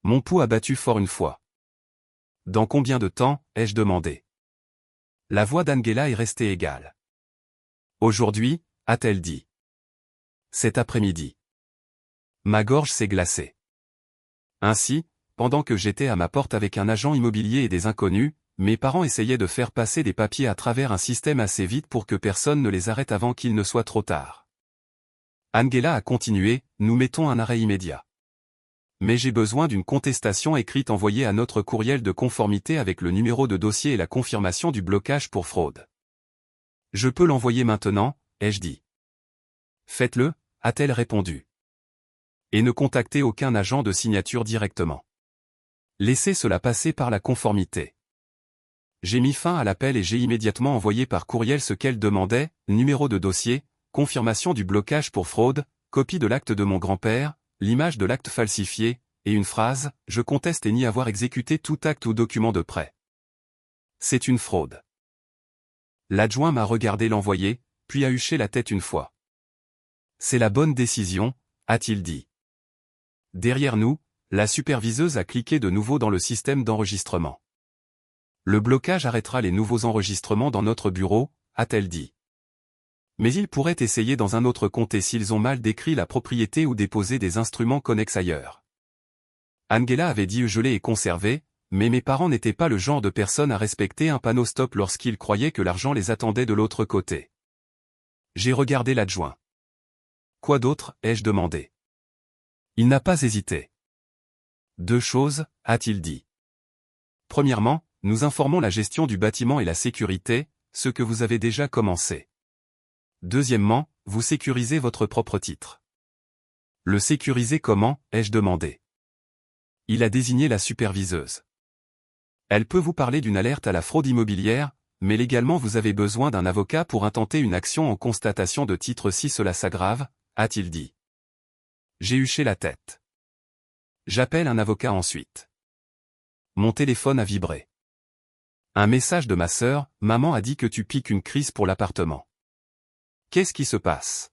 Mon pouls a battu fort une fois. Dans combien de temps, ai-je demandé. La voix d'Angela est restée égale. Aujourd'hui, a-t-elle dit. Cet après-midi. Ma gorge s'est glacée. Ainsi, pendant que j'étais à ma porte avec un agent immobilier et des inconnus, mes parents essayaient de faire passer des papiers à travers un système assez vite pour que personne ne les arrête avant qu'il ne soit trop tard. Angela a continué, nous mettons un arrêt immédiat. Mais j'ai besoin d'une contestation écrite envoyée à notre courriel de conformité avec le numéro de dossier et la confirmation du blocage pour fraude. Je peux l'envoyer maintenant, ai-je dit. Faites-le, a-t-elle répondu. Et ne contactez aucun agent de signature directement. Laissez cela passer par la conformité. J'ai mis fin à l'appel et j'ai immédiatement envoyé par courriel ce qu'elle demandait, numéro de dossier, confirmation du blocage pour fraude, copie de l'acte de mon grand-père, l'image de l'acte falsifié, et une phrase, je conteste et nie avoir exécuté tout acte ou document de prêt. C'est une fraude. L'adjoint m'a regardé l'envoyer, puis a hoché la tête une fois. C'est la bonne décision, a-t-il dit. Derrière nous, la superviseuse a cliqué de nouveau dans le système d'enregistrement. Le blocage arrêtera les nouveaux enregistrements dans notre bureau, a-t-elle dit. Mais ils pourraient essayer dans un autre comté s'ils ont mal décrit la propriété ou déposé des instruments connexes ailleurs. Angela avait dit geler et conserver, mais mes parents n'étaient pas le genre de personnes à respecter un panneau stop lorsqu'ils croyaient que l'argent les attendait de l'autre côté. J'ai regardé l'adjoint. Quoi d'autre, ai-je demandé. Il n'a pas hésité. Deux choses, a-t-il dit. Premièrement, nous informons la gestion du bâtiment et la sécurité, ce que vous avez déjà commencé. Deuxièmement, vous sécurisez votre propre titre. Le sécuriser comment, ai-je demandé. Il a désigné la superviseuse. Elle peut vous parler d'une alerte à la fraude immobilière, mais légalement vous avez besoin d'un avocat pour intenter une action en constatation de titre si cela s'aggrave, a-t-il dit. J'ai hoché la tête. J'appelle un avocat ensuite. Mon téléphone a vibré. Un message de ma sœur, maman a dit que tu piques une crise pour l'appartement. Qu'est-ce qui se passe?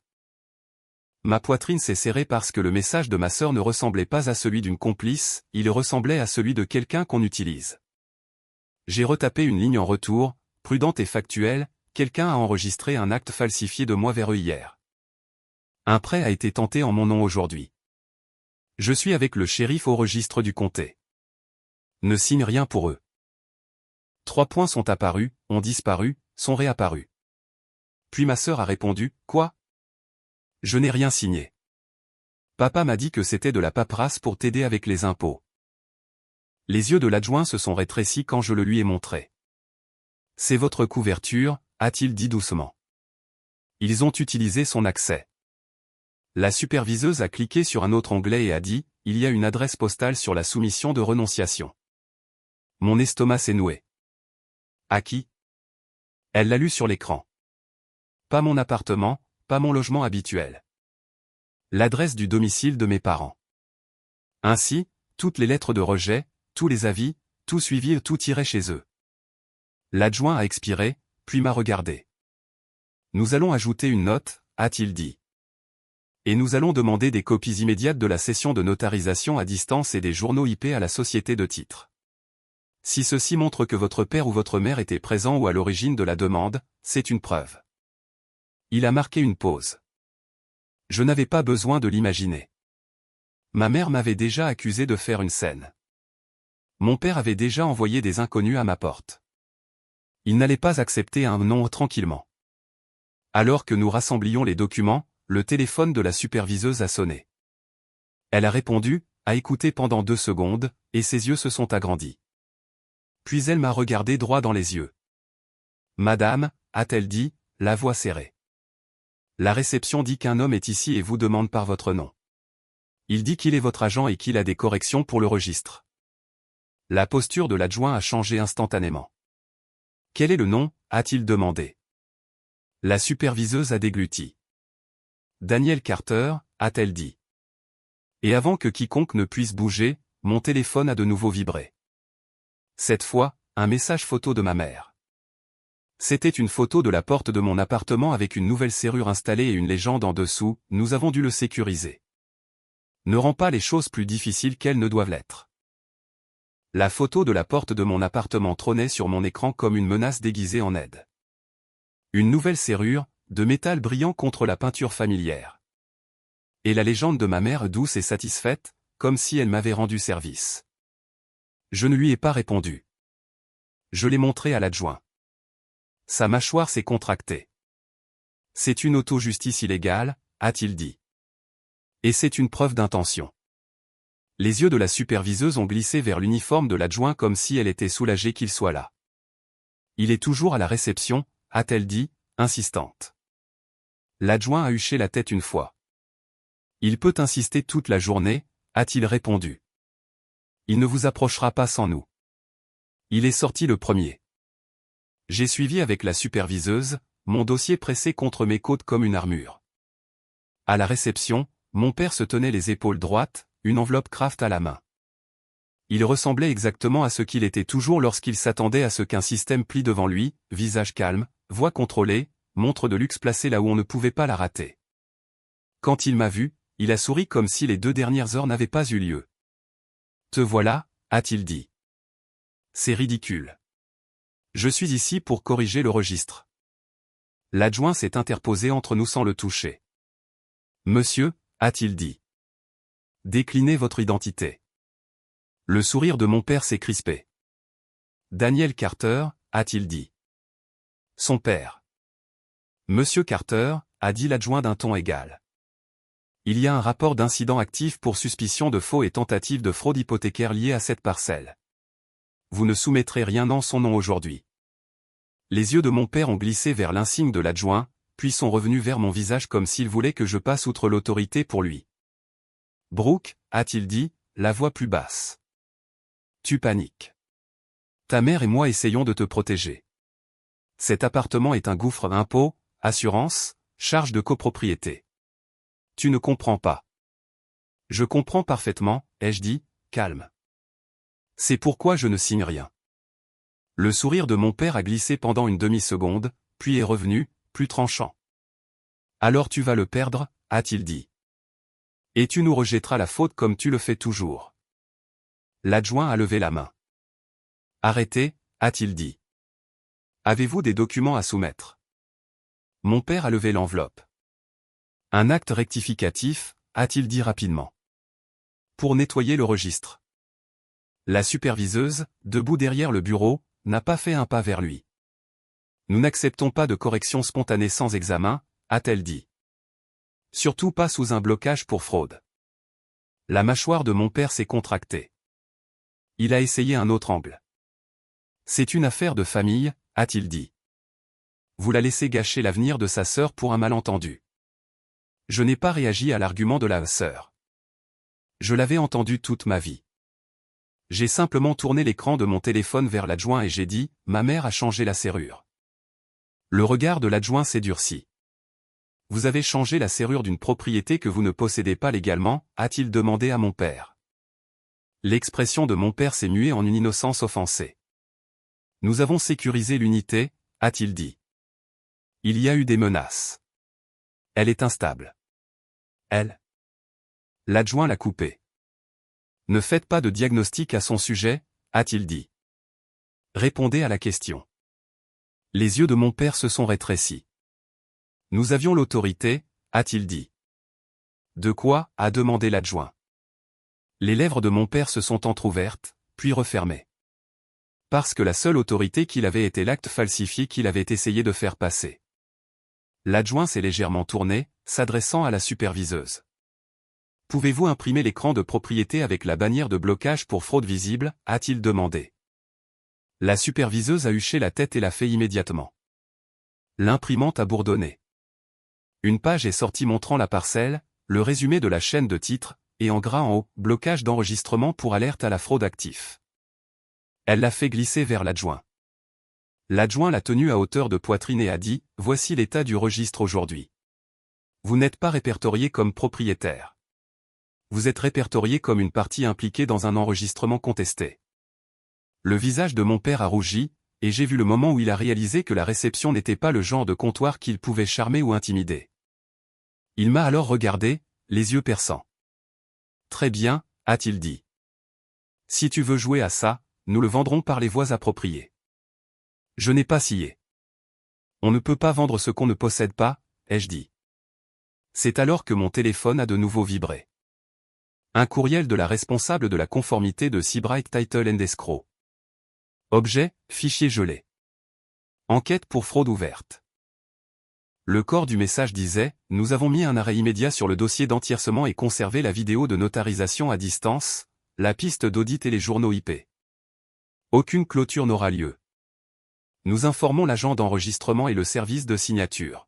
Ma poitrine s'est serrée parce que le message de ma sœur ne ressemblait pas à celui d'une complice, il ressemblait à celui de quelqu'un qu'on utilise. J'ai retapé une ligne en retour, prudente et factuelle, quelqu'un a enregistré un acte falsifié de moi vers eux hier. Un prêt a été tenté en mon nom aujourd'hui. Je suis avec le shérif au registre du comté. Ne signe rien pour eux. 3 points sont apparus, ont disparu, sont réapparus. Puis ma sœur a répondu, quoi? Je n'ai rien signé. Papa m'a dit que c'était de la paperasse pour t'aider avec les impôts. Les yeux de l'adjoint se sont rétrécis quand je le lui ai montré. C'est votre couverture, a-t-il dit doucement. Ils ont utilisé son accès. La superviseuse a cliqué sur un autre onglet et a dit, il y a une adresse postale sur la soumission de renonciation. Mon estomac s'est noué. À qui? Elle l'a lu sur l'écran. Pas mon appartement, pas mon logement habituel. L'adresse du domicile de mes parents. Ainsi, toutes les lettres de rejet, tous les avis, tout suivi et tout irait chez eux. L'adjoint a expiré, puis m'a regardé. Nous allons ajouter une note, a-t-il dit. Et nous allons demander des copies immédiates de la session de notarisation à distance et des journaux IP à la société de titres. Si ceci montre que votre père ou votre mère était présent ou à l'origine de la demande, c'est une preuve. Il a marqué une pause. Je n'avais pas besoin de l'imaginer. Ma mère m'avait déjà accusé de faire une scène. Mon père avait déjà envoyé des inconnus à ma porte. Il n'allait pas accepter un non tranquillement. Alors que nous rassemblions les documents, le téléphone de la superviseuse a sonné. Elle a répondu, a écouté pendant 2 secondes, et ses yeux se sont agrandis. Puis elle m'a regardé droit dans les yeux. Madame, a-t-elle dit, la voix serrée. La réception dit qu'un homme est ici et vous demande par votre nom. Il dit qu'il est votre agent et qu'il a des corrections pour le registre. La posture de l'adjoint a changé instantanément. Quel est le nom, a-t-il demandé. La superviseuse a dégluti. Daniel Carter, a-t-elle dit. Et avant que quiconque ne puisse bouger, mon téléphone a de nouveau vibré. Cette fois, un message photo de ma mère. C'était une photo de la porte de mon appartement avec une nouvelle serrure installée et une légende en dessous, nous avons dû le sécuriser. Ne rend pas les choses plus difficiles qu'elles ne doivent l'être. La photo de la porte de mon appartement trônait sur mon écran comme une menace déguisée en aide. Une nouvelle serrure, de métal brillant contre la peinture familière. Et la légende de ma mère douce et satisfaite, comme si elle m'avait rendu service. Je ne lui ai pas répondu. Je l'ai montré à l'adjoint. Sa mâchoire s'est contractée. C'est une auto-justice illégale, a-t-il dit. Et c'est une preuve d'intention. Les yeux de la superviseuse ont glissé vers l'uniforme de l'adjoint comme si elle était soulagée qu'il soit là. Il est toujours à la réception, a-t-elle dit, insistante. L'adjoint a hoché la tête une fois. Il peut insister toute la journée, a-t-il répondu. Il ne vous approchera pas sans nous. Il est sorti le premier. J'ai suivi avec la superviseuse, mon dossier pressé contre mes côtes comme une armure. À la réception, mon père se tenait les épaules droites, une enveloppe Kraft à la main. Il ressemblait exactement à ce qu'il était toujours lorsqu'il s'attendait à ce qu'un système plie devant lui, visage calme, voix contrôlée, montre de luxe placée là où on ne pouvait pas la rater. Quand il m'a vu, il a souri comme si les 2 dernières heures n'avaient pas eu lieu. Te voilà, a-t-il dit. C'est ridicule. Je suis ici pour corriger le registre. L'adjoint s'est interposé entre nous sans le toucher. Monsieur, a-t-il dit. Déclinez votre identité. Le sourire de mon père s'est crispé. Daniel Carter, a-t-il dit. Son père. Monsieur Carter, a dit l'adjoint d'un ton égal. Il y a un rapport d'incident actif pour suspicion de faux et tentative de fraude hypothécaire liée à cette parcelle. Vous ne soumettrez rien en son nom aujourd'hui. Les yeux de mon père ont glissé vers l'insigne de l'adjoint, puis sont revenus vers mon visage comme s'il voulait que je passe outre l'autorité pour lui. Brooke, a-t-il dit, la voix plus basse. Tu paniques. Ta mère et moi essayons de te protéger. Cet appartement est un gouffre impôts, assurance, charges de copropriété. Tu ne comprends pas. Je comprends parfaitement, ai-je dit, calme. C'est pourquoi je ne signe rien. Le sourire de mon père a glissé pendant une demi-seconde, puis est revenu, plus tranchant. Alors tu vas le perdre, a-t-il dit. Et tu nous rejetteras la faute comme tu le fais toujours. L'adjoint a levé la main. Arrêtez, a-t-il dit. Avez-vous des documents à soumettre? Mon père a levé l'enveloppe. Un acte rectificatif, a-t-il dit rapidement. Pour nettoyer le registre. La superviseuse, debout derrière le bureau, n'a pas fait un pas vers lui. Nous n'acceptons pas de correction spontanée sans examen, a-t-elle dit. Surtout pas sous un blocage pour fraude. La mâchoire de mon père s'est contractée. Il a essayé un autre angle. C'est une affaire de famille, a-t-il dit. Vous la laissez gâcher l'avenir de sa sœur pour un malentendu. Je n'ai pas réagi à l'argument de la sœur. Je l'avais entendu toute ma vie. J'ai simplement tourné l'écran de mon téléphone vers l'adjoint et j'ai dit, ma mère a changé la serrure. Le regard de l'adjoint s'est durci. Vous avez changé la serrure d'une propriété que vous ne possédez pas légalement, a-t-il demandé à mon père. L'expression de mon père s'est muée en une innocence offensée. Nous avons sécurisé l'unité, a-t-il dit. Il y a eu des menaces. Elle est instable. Elle. L'adjoint l'a coupé. Ne faites pas de diagnostic à son sujet, a-t-il dit. Répondez à la question. Les yeux de mon père se sont rétrécis. Nous avions l'autorité, a-t-il dit. De quoi, a demandé l'adjoint. Les lèvres de mon père se sont entr'ouvertes, puis refermées. Parce que la seule autorité qu'il avait était l'acte falsifié qu'il avait essayé de faire passer. L'adjoint s'est légèrement tourné, s'adressant à la superviseuse. Pouvez-vous imprimer l'écran de propriété avec la bannière de blocage pour fraude visible, a-t-il demandé. La superviseuse a huché la tête et l'a fait immédiatement. L'imprimante a bourdonné. Une page est sortie montrant la parcelle, le résumé de la chaîne de titres, et en gras en haut, blocage d'enregistrement pour alerte à la fraude actif. Elle l'a fait glisser vers l'adjoint. L'adjoint l'a tenu à hauteur de poitrine et a dit, voici l'état du registre aujourd'hui. Vous n'êtes pas répertorié comme propriétaire. Vous êtes répertorié comme une partie impliquée dans un enregistrement contesté. Le visage de mon père a rougi, et j'ai vu le moment où il a réalisé que la réception n'était pas le genre de comptoir qu'il pouvait charmer ou intimider. Il m'a alors regardé, les yeux perçants. Très bien, a-t-il dit. Si tu veux jouer à ça, nous le vendrons par les voies appropriées. Je n'ai pas scié. On ne peut pas vendre ce qu'on ne possède pas, ai-je dit. C'est alors que mon téléphone a de nouveau vibré. Un courriel de la responsable de la conformité de Seabright Title & Escrow. Objet, fichier gelé. Enquête pour fraude ouverte. Le corps du message disait, nous avons mis un arrêt immédiat sur le dossier d'entièrcement et conservé la vidéo de notarisation à distance, la piste d'audit et les journaux IP. Aucune clôture n'aura lieu. Nous informons l'agent d'enregistrement et le service de signature.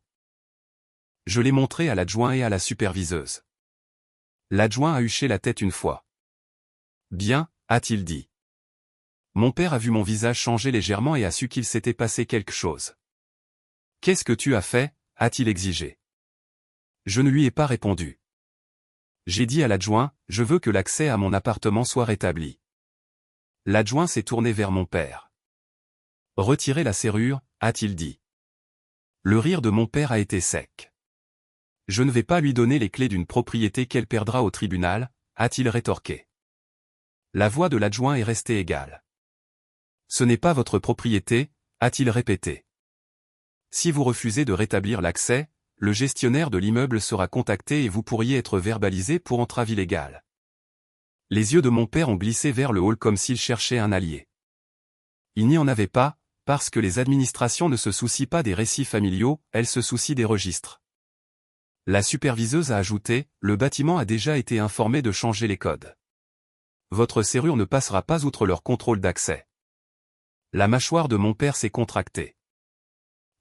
Je l'ai montré à l'adjoint et à la superviseuse. L'adjoint a huché la tête une fois. Bien, a-t-il dit. Mon père a vu mon visage changer légèrement et a su qu'il s'était passé quelque chose. Qu'est-ce que tu as fait, a-t-il exigé. Je ne lui ai pas répondu. J'ai dit à l'adjoint, je veux que l'accès à mon appartement soit rétabli. L'adjoint s'est tourné vers mon père. Retirez la serrure, a-t-il dit. Le rire de mon père a été sec. Je ne vais pas lui donner les clés d'une propriété qu'elle perdra au tribunal, a-t-il rétorqué. La voix de l'adjoint est restée égale. Ce n'est pas votre propriété, a-t-il répété. Si vous refusez de rétablir l'accès, le gestionnaire de l'immeuble sera contacté et vous pourriez être verbalisé pour entrave illégale. Les yeux de mon père ont glissé vers le hall comme s'il cherchait un allié. Il n'y en avait pas, parce que les administrations ne se soucient pas des récits familiaux, elles se soucient des registres. La superviseuse a ajouté, le bâtiment a déjà été informé de changer les codes. Votre serrure ne passera pas outre leur contrôle d'accès. La mâchoire de mon père s'est contractée.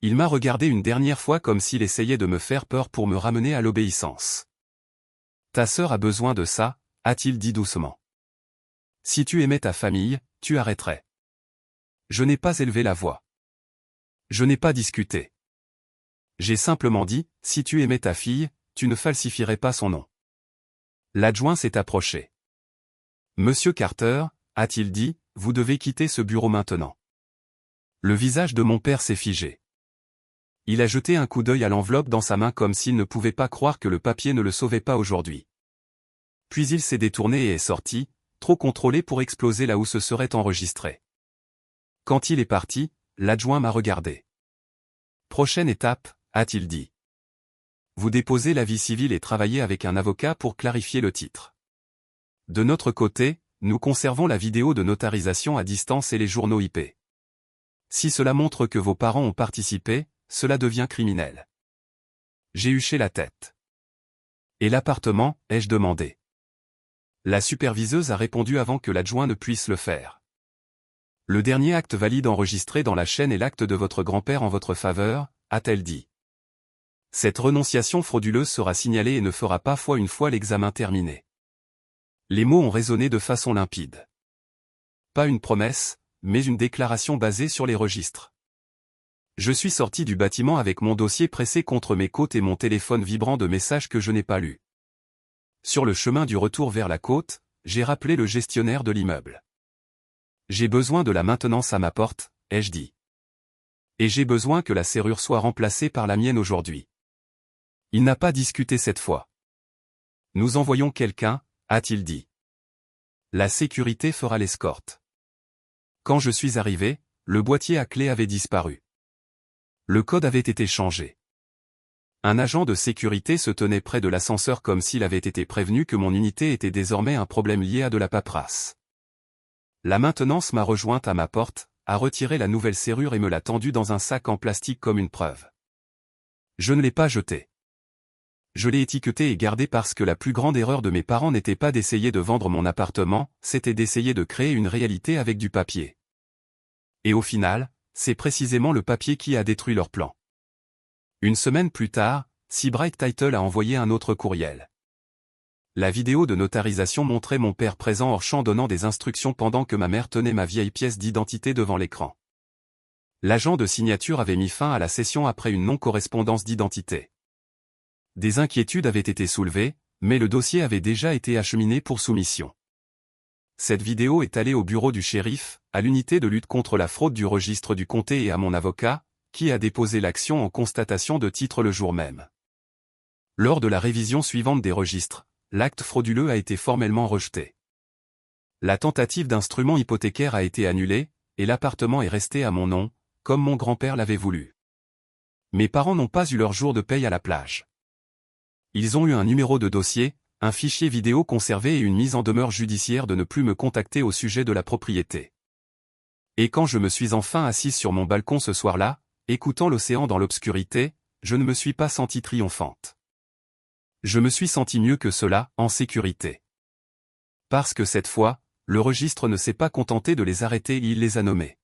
Il m'a regardé une dernière fois comme s'il essayait de me faire peur pour me ramener à l'obéissance. Ta sœur a besoin de ça, a-t-il dit doucement. Si tu aimais ta famille, tu arrêterais. Je n'ai pas élevé la voix. Je n'ai pas discuté. J'ai simplement dit, si tu aimais ta fille, tu ne falsifierais pas son nom. L'adjoint s'est approché. Monsieur Carter, a-t-il dit, vous devez quitter ce bureau maintenant. Le visage de mon père s'est figé. Il a jeté un coup d'œil à l'enveloppe dans sa main comme s'il ne pouvait pas croire que le papier ne le sauvait pas aujourd'hui. Puis il s'est détourné et est sorti, trop contrôlé pour exploser là où ce serait enregistré. Quand il est parti, l'adjoint m'a regardé. Prochaine étape, a-t-il dit. Vous déposez l'avis civil et travaillez avec un avocat pour clarifier le titre. De notre côté, nous conservons la vidéo de notarisation à distance et les journaux IP. Si cela montre que vos parents ont participé, cela devient criminel. J'ai hoché la tête. Et l'appartement, ai-je demandé. La superviseuse a répondu avant que l'adjoint ne puisse le faire. Le dernier acte valide enregistré dans la chaîne est l'acte de votre grand-père en votre faveur, a-t-elle dit. Cette renonciation frauduleuse sera signalée et ne fera pas foi une fois l'examen terminé. Les mots ont résonné de façon limpide. Pas une promesse, mais une déclaration basée sur les registres. Je suis sorti du bâtiment avec mon dossier pressé contre mes côtes et mon téléphone vibrant de messages que je n'ai pas lus. Sur le chemin du retour vers la côte, j'ai rappelé le gestionnaire de l'immeuble. J'ai besoin de la maintenance à ma porte, ai-je dit. Et j'ai besoin que la serrure soit remplacée par la mienne aujourd'hui. Il n'a pas discuté cette fois. Nous envoyons quelqu'un, a-t-il dit. La sécurité fera l'escorte. Quand je suis arrivé, le boîtier à clé avait disparu. Le code avait été changé. Un agent de sécurité se tenait près de l'ascenseur comme s'il avait été prévenu que mon unité était désormais un problème lié à de la paperasse. La maintenance m'a rejointe à ma porte, a retiré la nouvelle serrure et me l'a tendue dans un sac en plastique comme une preuve. Je ne l'ai pas jeté. Je l'ai étiqueté et gardé parce que la plus grande erreur de mes parents n'était pas d'essayer de vendre mon appartement, c'était d'essayer de créer une réalité avec du papier. Et au final, c'est précisément le papier qui a détruit leur plan. Une semaine plus tard, Seabright Title a envoyé un autre courriel. La vidéo de notarisation montrait mon père présent hors champ donnant des instructions pendant que ma mère tenait ma vieille pièce d'identité devant l'écran. L'agent de signature avait mis fin à la session après une non-correspondance d'identité. Des inquiétudes avaient été soulevées, mais le dossier avait déjà été acheminé pour soumission. Cette vidéo est allée au bureau du shérif, à l'unité de lutte contre la fraude du registre du comté et à mon avocat, qui a déposé l'action en constatation de titre le jour même. Lors de la révision suivante des registres, l'acte frauduleux a été formellement rejeté. La tentative d'instrument hypothécaire a été annulée, et l'appartement est resté à mon nom, comme mon grand-père l'avait voulu. Mes parents n'ont pas eu leur jour de paye à la plage. Ils ont eu un numéro de dossier, un fichier vidéo conservé et une mise en demeure judiciaire de ne plus me contacter au sujet de la propriété. Et quand je me suis enfin assise sur mon balcon ce soir-là, écoutant l'océan dans l'obscurité, je ne me suis pas sentie triomphante. Je me suis sentie mieux que cela, en sécurité. Parce que cette fois, le registre ne s'est pas contenté de les arrêter et il les a nommés.